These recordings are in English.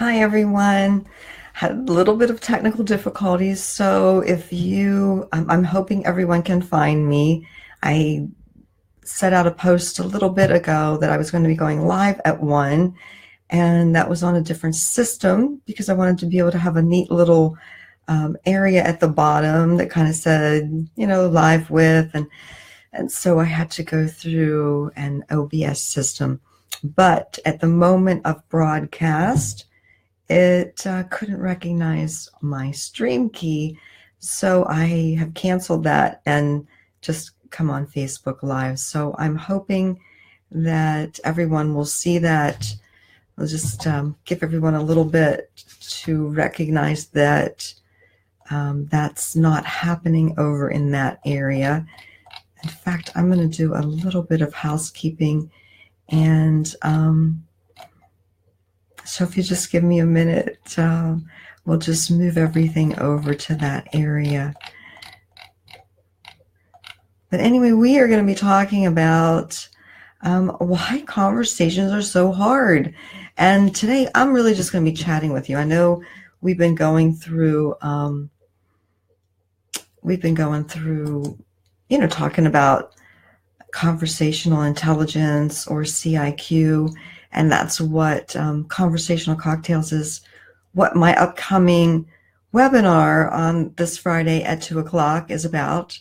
Hi, everyone. Had a little bit of technical difficulties, so if I'm hoping everyone can find me. I set out a post a little bit ago that I was going to be going live at 1, and that was on a different system because I wanted to be able to have a neat little area at the bottom that kind of said, live with, and so I had to go through an OBS system. But at the moment of broadcast, it couldn't recognize my stream key, so I have canceled that and just come on Facebook Live. So I'm hoping that everyone will see that. I'll just give everyone a little bit to recognize that that's not happening over in that area. In fact, I'm going to do a little bit of housekeeping, and so if you just give me a minute, we'll just move everything over to that area. But anyway, we are going to be talking about why conversations are so hard. And today I'm really just going to be chatting with you. I know we've been going through, talking about conversational intelligence, or CIQ, and that's what Conversational Cocktails is, what my upcoming webinar on this Friday at 2 o'clock is about.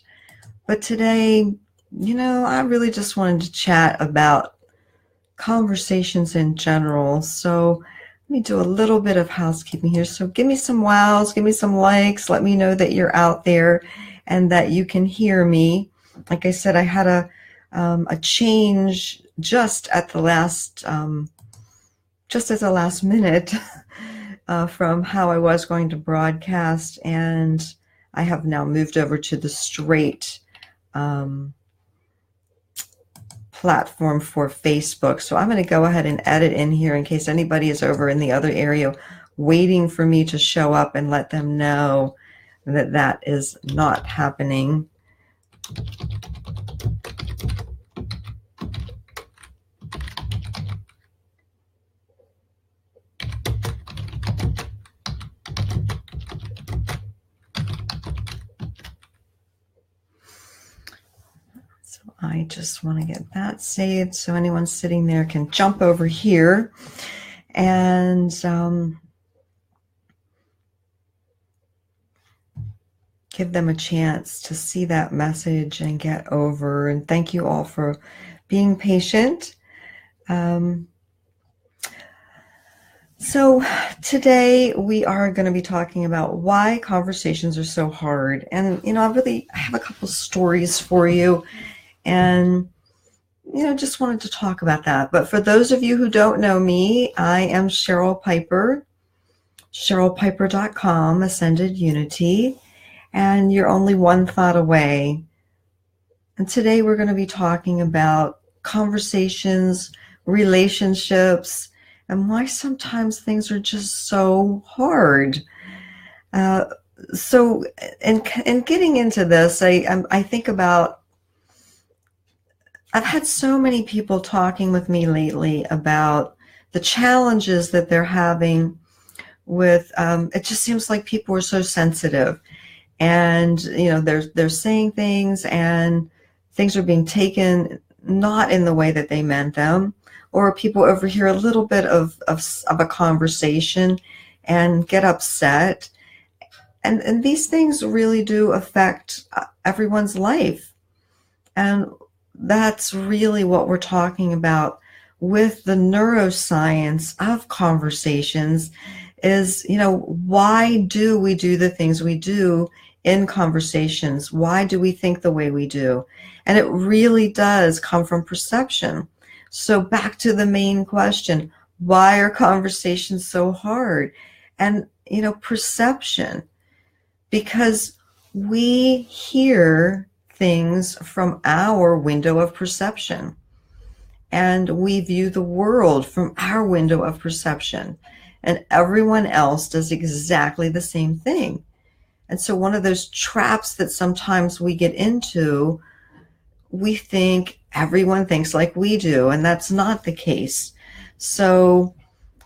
But today, I really just wanted to chat about conversations in general. So let me do a little bit of housekeeping here. So give me some wows, give me some likes, let me know that you're out there and that you can hear me. Like I said, I had a change just at the last minute from how I was going to broadcast, and I have now moved over to the straight platform for Facebook. So I'm going to go ahead and edit in here in case anybody is over in the other area waiting for me to show up, and let them know that that is not happening. So I just want to get that saved so anyone sitting there can jump over here and give them a chance to see that message and get over. And thank you all for being patient. So today we are going to be talking about why conversations are so hard. And, I have a couple stories for you, and, just wanted to talk about that. But for those of you who don't know me, I am Cheryl Piper, CherylPiper.com, Ascended Unity, and you're only one thought away. And today we're going to be talking about conversations, relationships, and why sometimes things are just so hard. So in getting into this, I think about, I've had so many people talking with me lately about the challenges that they're having with, it just seems like people are so sensitive, and, they're saying things, and things are being taken not in the way that they meant them, or people overhear a little bit of a conversation and get upset. And these things really do affect everyone's life. And that's really what we're talking about with the neuroscience of conversations is, why do we do the things we do in conversations? Why do we think the way we do? And it really does come from perception. So back to the main question, why are conversations so hard? And, perception, because we hear things from our window of perception, and we view the world from our window of perception, and everyone else does exactly the same thing. And so one of those traps that sometimes we get into, we think everyone thinks like we do, and that's not the case. So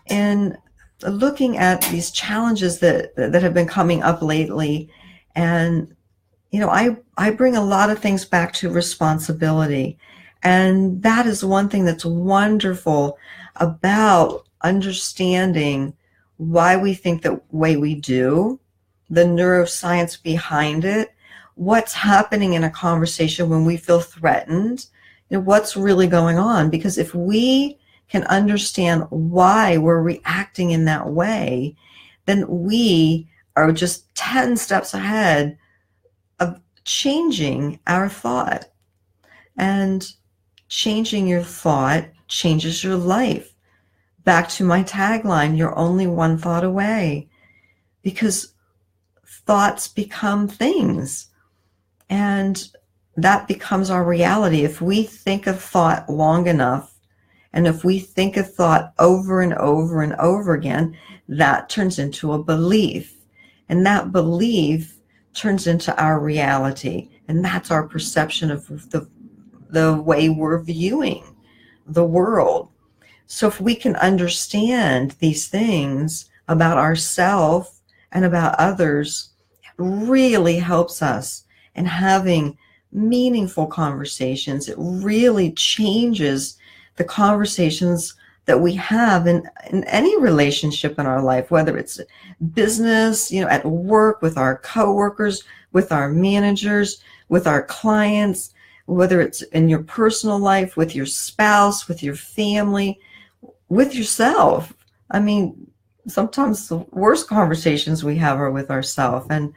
in looking at these challenges that have been coming up lately, and I bring a lot of things back to responsibility. And that is one thing that's wonderful about understanding why we think the way we do, the neuroscience behind it, what's happening in a conversation when we feel threatened, what's really going on. Because if we can understand why we're reacting in that way, then we are just 10 steps ahead of changing our thought. And changing your thought changes your life. Back to my tagline, you're only one thought away, because thoughts become things, and that becomes our reality. If we think a thought long enough, and if we think a thought over and over and over again, that turns into a belief, and that belief turns into our reality, and that's our perception of the way we're viewing the world. So if we can understand these things about ourselves and about others, it really helps us in having meaningful conversations. It really changes the conversations that we have in any relationship in our life, whether it's business, at work, with our coworkers, with our managers, with our clients, whether it's in your personal life, with your spouse, with your family, with yourself. I mean, sometimes the worst conversations we have are with ourselves, and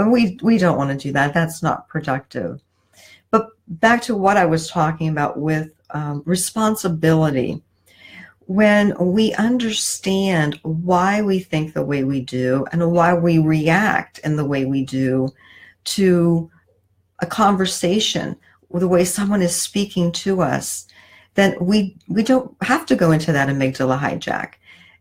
we don't want to do that. That's not productive. But back to what I was talking about with responsibility. When we understand why we think the way we do and why we react in the way we do to a conversation, or the way someone is speaking to us, then we don't have to go into that amygdala hijack.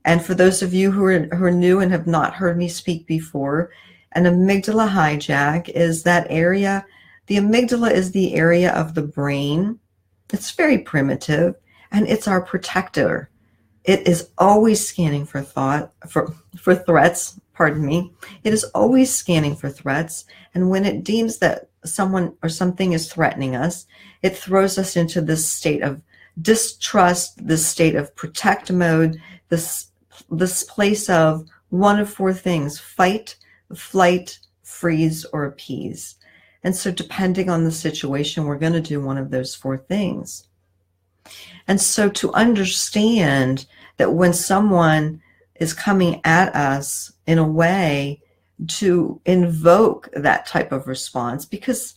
And for those of you who are new and have not heard me speak before, an amygdala hijack is that area. The amygdala is the area of the brain. It's very primitive, and it's our protector. It is always scanning for threats, pardon me. It is always scanning for threats. And when it deems that someone or something is threatening us, it throws us into this state of distrust, this state of protect mode, this place of one of four things: fight, flight, freeze, or appease. And so depending on the situation, we're going to do one of those four things. And so to understand that when someone is coming at us in a way to invoke that type of response, because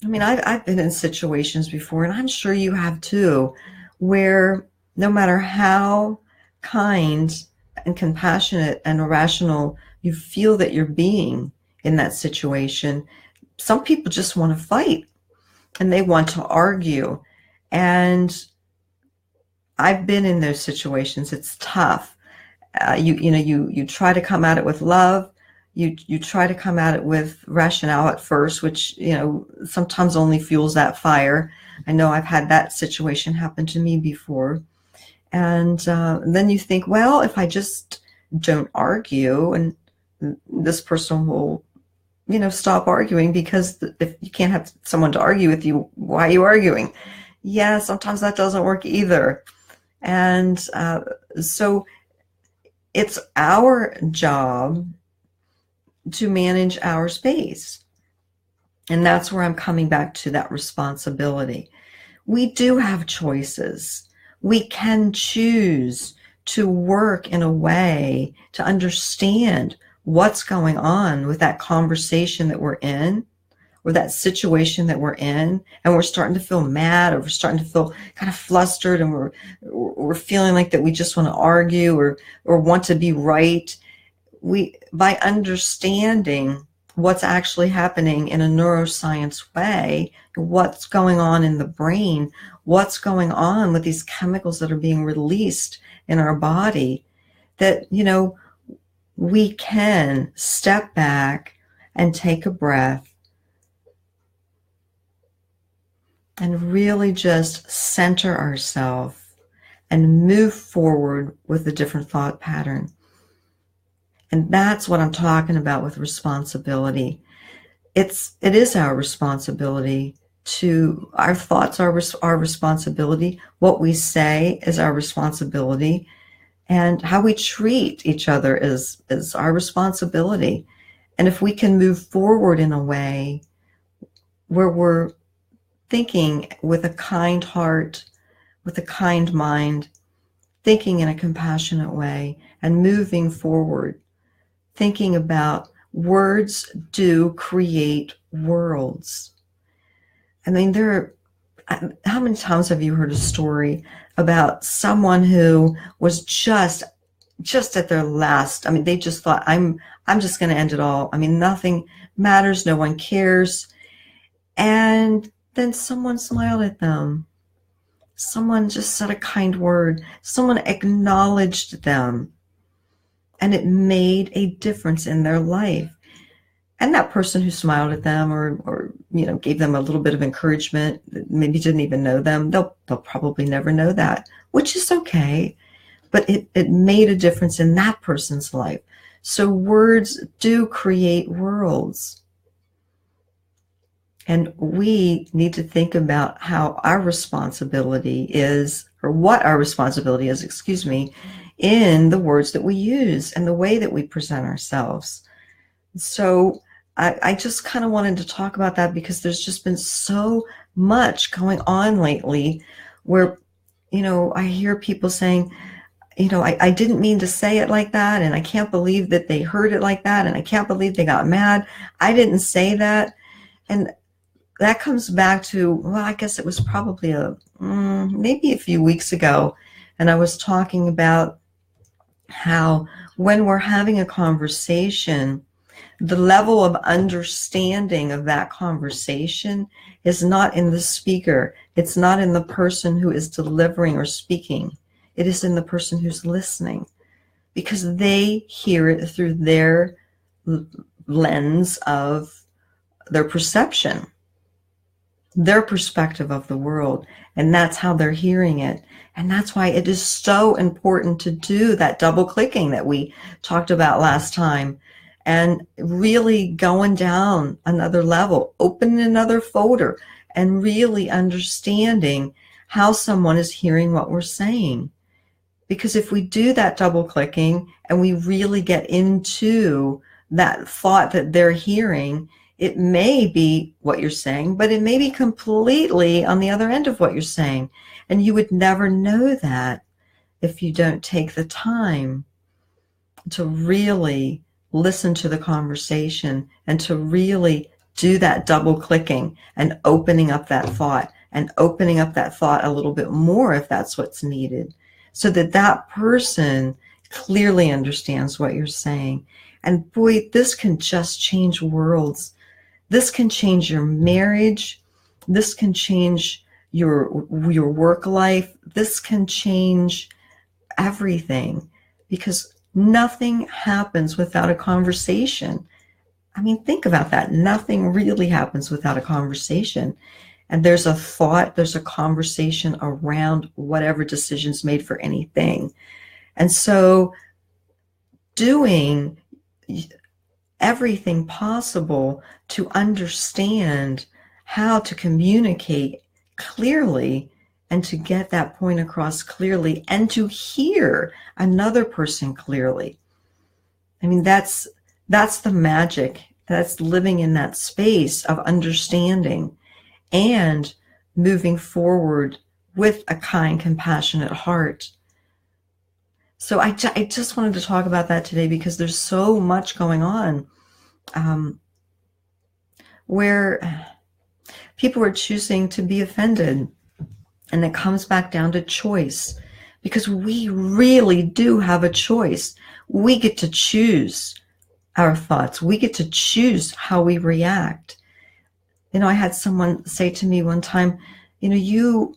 I've been in situations before, and I'm sure you have too, where no matter how kind and compassionate and rational you feel that you're being in that situation, some people just want to fight and they want to argue. And I've been in those situations. It's tough. You try to come at it with love. You try to come at it with rationale at first, which sometimes only fuels that fire. I know I've had that situation happen to me before. And then you think, well, if I just don't argue, and this person will stop arguing, because if you can't have someone to argue with you, why are you arguing? Yeah, sometimes that doesn't work either. And so it's our job to manage our space. And that's where I'm coming back to that responsibility. We do have choices. We can choose to work in a way to understand what's going on with that conversation that we're in, or that situation that we're in, and we're starting to feel mad, or we're starting to feel kind of flustered, and we're feeling like that we just want to argue or want to be right. By understanding what's actually happening in a neuroscience way, what's going on in the brain, what's going on with these chemicals that are being released in our body, that we can step back and take a breath and really just center ourselves and move forward with a different thought pattern. And that's what I'm talking about with responsibility. It is our responsibility to, our thoughts are our responsibility. What we say is our responsibility. And how we treat each other is our responsibility. And if we can move forward in a way where we're thinking with a kind heart, with a kind mind, thinking in a compassionate way, and moving forward, thinking about words do create worlds. I mean, how many times have you heard a story about someone who was just at their last? I mean, they just thought, I'm just going to end it all. I mean, nothing matters. No one cares. And then someone smiled at them. Someone just said a kind word. Someone acknowledged them. And it made a difference in their life. And that person who smiled at them or gave them a little bit of encouragement, maybe didn't even know them, they'll probably never know that, which is okay. But it made a difference in that person's life. So words do create worlds. And we need to think about how our responsibility is, or what our responsibility is, in the words that we use and the way that we present ourselves. So I just kind of wanted to talk about that because there's just been so much going on lately where, I hear people saying, I didn't mean to say it like that, and I can't believe that they heard it like that, and I can't believe they got mad. I say that. And that comes back to, well, I guess it was probably maybe a few weeks ago, and I was talking about how when we're having a conversation, the level of understanding of that conversation is not in the speaker. It's not in the person who is delivering or speaking. It is in the person who's listening, because they hear it through their lens of their perception, their perspective of the world, and that's how they're hearing it. And that's why it is so important to do that double clicking that we talked about last time, and really going down another level, opening another folder, and really understanding how someone is hearing what we're saying. Because if we do that double clicking and we really get into that thought that they're hearing, it may be what you're saying, but it may be completely on the other end of what you're saying. And you would never know that if you don't take the time to really listen to the conversation and to really do that double clicking and opening up that thought a little bit more if that's what's needed, so that that person clearly understands what you're saying. And boy, this can just change worlds. This can change your marriage. This can change your work life. This can change everything, because nothing happens without a conversation. I mean, think about that. Nothing really happens without a conversation. And there's a thought, there's a conversation around whatever decision's made for anything. And so doing everything possible to understand how to communicate clearly and to get that point across clearly and to hear another person clearly. I mean, that's the magic. That's living in that space of understanding and moving forward with a kind, compassionate heart. So I just wanted to talk about that today because there's so much going on where people are choosing to be offended. And it comes back down to choice, because we really do have a choice. We get to choose our thoughts. We get to choose how we react. I had someone say to me one time, you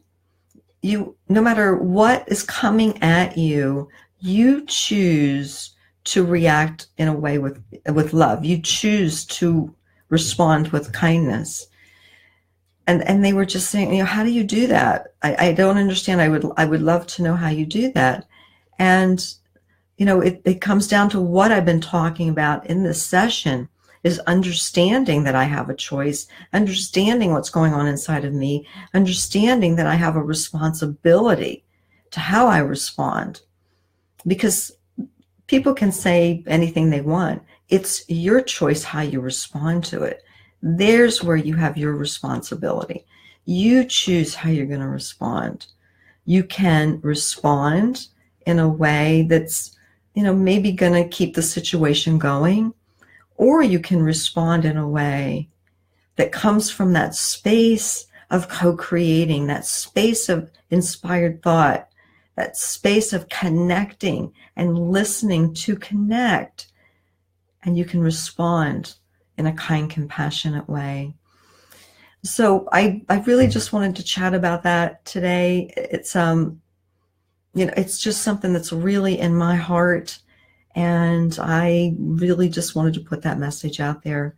no matter what is coming at you, you choose to react in a way with love. You choose to respond with kindness. And they were just saying, how do you do that? I don't understand. I would love to know how you do that. And it comes down to what I've been talking about in this session, is understanding that I have a choice, understanding what's going on inside of me, understanding that I have a responsibility to how I respond. Because people can say anything they want. It's your choice how you respond to it. There's where you have your responsibility. You choose how you're going to respond. You can respond in a way that's, maybe going to keep the situation going, or you can respond in a way that comes from that space of co-creating, that space of inspired thought, that space of connecting and listening to connect. And you can respond in a kind, compassionate way. So I really just wanted to chat about that today. It's it's just something that's really in my heart, and I really just wanted to put that message out there.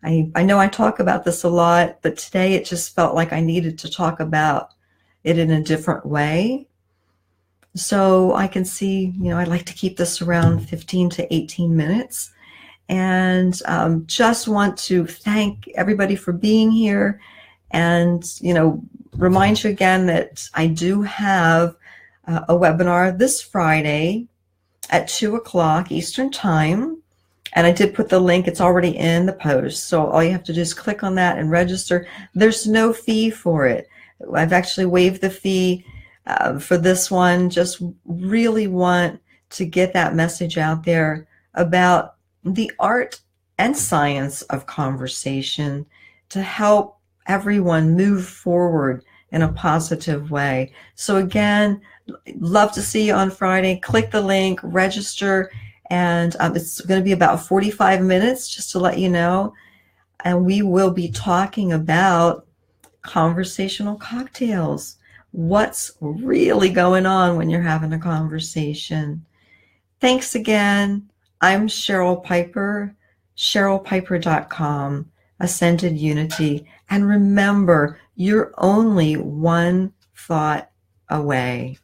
I know I talk about this a lot, but today it just felt like I needed to talk about it in a different way. So I can see, I'd like to keep this around 15 to 18 minutes. And just want to thank everybody for being here, and remind you again that I do have a webinar this Friday at 2:00 Eastern Time, and I did put the link. It's already in the post, so all you have to do is click on that and register. There's no fee for it. I've actually waived the fee for this one. Just really want to get that message out there about the art and science of conversation to help everyone move forward in a positive way. So again, love to see you on Friday. Click the link, register, and it's going to be about 45 minutes, just to let you know. And we will be talking about conversational cocktails. What's really going on when you're having a conversation? Thanks again. I'm Cheryl Piper, CherylPiper.com, Ascended Unity. And remember, you're only one thought away.